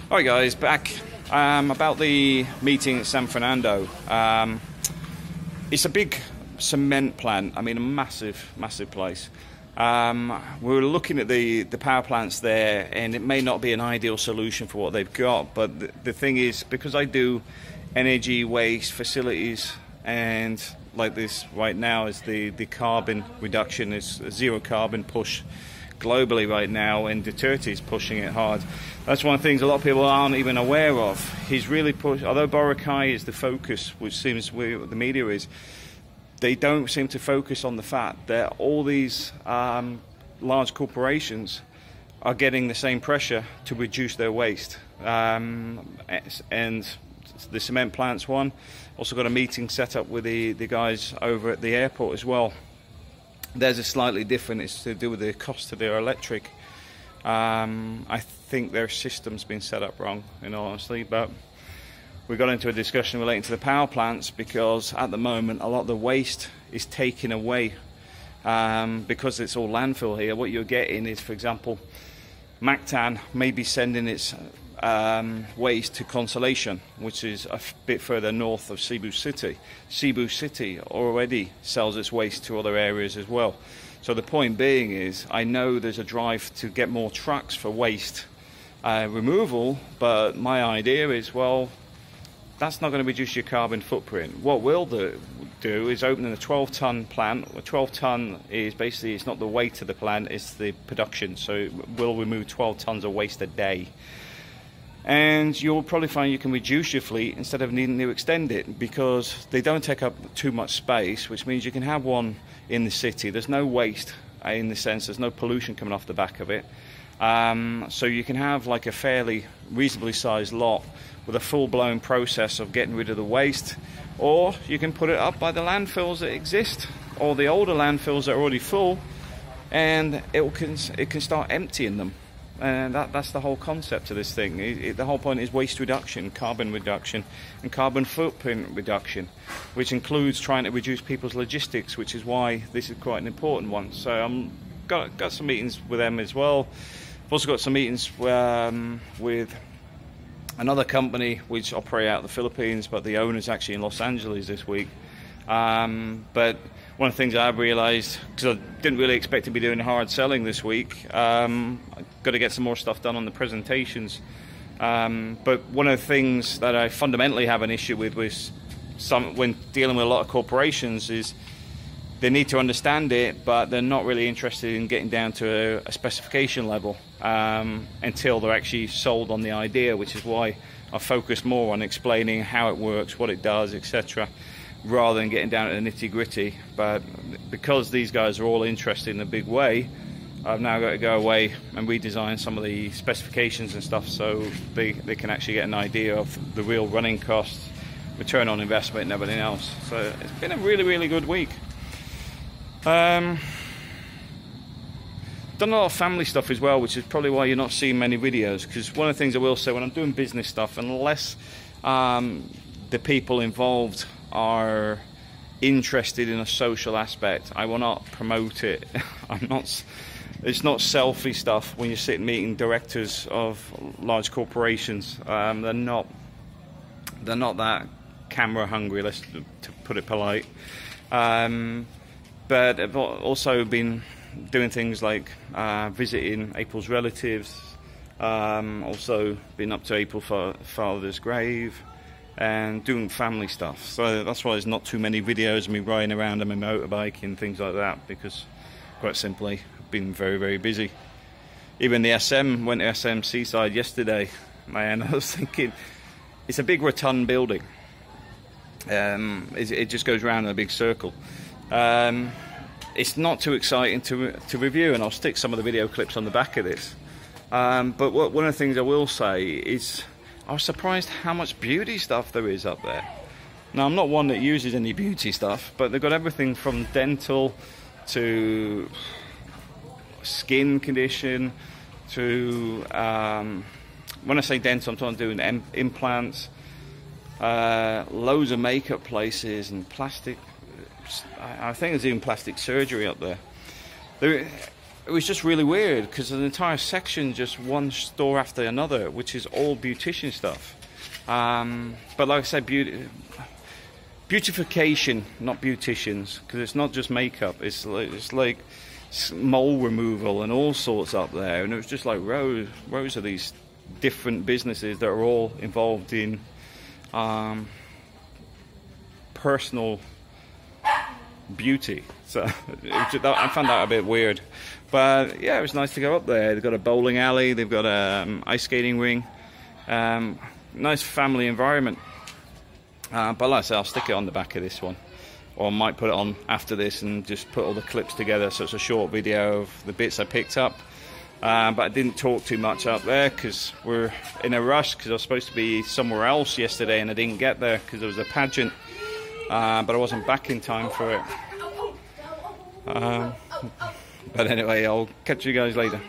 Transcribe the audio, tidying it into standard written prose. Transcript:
Alright guys, back about the meeting at San Fernando. It's a big cement plant, I mean a massive place. We were looking at the power plants there, and it may not be an ideal solution for what they've got, but the thing is, because I do energy, waste, facilities, and like this right now is the carbon reduction, is a zero carbon push globally right now, and Duterte is pushing it hard. That's one of the things a lot of people aren't even aware of. He's really pushed, although Boracay is the focus, which seems where the media is, they don't seem to focus on the fact that all these large corporations are getting the same pressure to reduce their waste. And the cement plant's one. Also got a meeting set up with the guys over at the airport as well. Theirs is slightly different. It's to do with the cost of their electric. I think their system's been set up wrong, in all honesty, but we got into a discussion relating to the power plants, because at the moment a lot of the waste is taken away because it's all landfill here. What you're getting is, for example, Mactan may be sending its waste to Consolation, which is a bit further north of Cebu City. Cebu City already sells its waste to other areas as well. So the point being is, I know there's a drive to get more trucks for waste removal, but my idea is, well, that's not going to reduce your carbon footprint. What we'll do is opening a 12-ton plant. A 12-ton is basically, it's not the weight of the plant, it's the production. So we'll remove 12 tons of waste a day. And you'll probably find you can reduce your fleet instead of needing to extend it, because they don't take up too much space, which means you can have one in the city. There's no waste in the sense, there's no pollution coming off the back of it. So you can have like a fairly reasonably sized lot with a full-blown process of getting rid of the waste, or you can put it up by the landfills that exist, or the older landfills that are already full, and it can start emptying them. And that's the whole concept of this thing. The whole point is waste reduction, carbon reduction, and carbon footprint reduction, which includes trying to reduce people's logistics, which is why this is quite an important one. So I'm got some meetings with them as well. I've also got some meetings with another company which operate out of the Philippines, but the owner's actually in Los Angeles this week. But one of the things I've realised, because I didn't really expect to be doing hard selling this week, I've got to get some more stuff done on the presentations. But one of the things that I fundamentally have an issue with when dealing with a lot of corporations is they need to understand it, but they're not really interested in getting down to a specification level until they're actually sold on the idea, which is why I focus more on explaining how it works, what it does, etc., rather than getting down to the nitty-gritty. But because these guys are all interested in a big way, I've now got to go away and redesign some of the specifications and stuff, so they can actually get an idea of the real running costs, return on investment, and everything else. So it's been a really good week. Done a lot of family stuff as well, which is probably why you're not seeing many videos, because one of the things I will say, when I'm doing business stuff, unless the people involved are interested in a social aspect, I will not promote it. It's not selfie stuff when you're sitting meeting directors of large corporations. They're not that camera hungry, to put it polite. But I've also been doing things like visiting April's relatives, also been up to April father's grave, and doing family stuff. So that's why there's not too many videos of me riding around on my motorbike and things like that, because quite simply I've been very busy. Even the went to SM Seaside yesterday, man. I was thinking, it's a big rotund building. It just goes around in a big circle. It's not too exciting to review, and I'll stick some of the video clips on the back of this. But one of the things I will say is, I was surprised how much beauty stuff there is up there. Now, I'm not one that uses any beauty stuff, but they've got everything from dental to skin condition to, when I say dental, I'm talking doing implants, loads of makeup places and plastic. I think there's even plastic surgery up there. it was just really weird because an entire section, just one store after another, which is all beautician stuff. But like I said, beautification, not beauticians, because it's not just makeup. It's like mole removal and all sorts up there, and it was just like rows of these different businesses that are all involved in personal beauty. So I found that a bit weird, but yeah, it was nice to go up there. They've got a bowling alley, they've got a ice skating ring, nice family environment. But like I say, I'll stick it on the back of this one, or I might put it on after this and just put all the clips together, so it's a short video of the bits I picked up. But I didn't talk too much up there because we're in a rush, because I was supposed to be somewhere else yesterday and I didn't get there because there was a pageant, but I wasn't back in time for it. But anyway, I'll catch you guys later.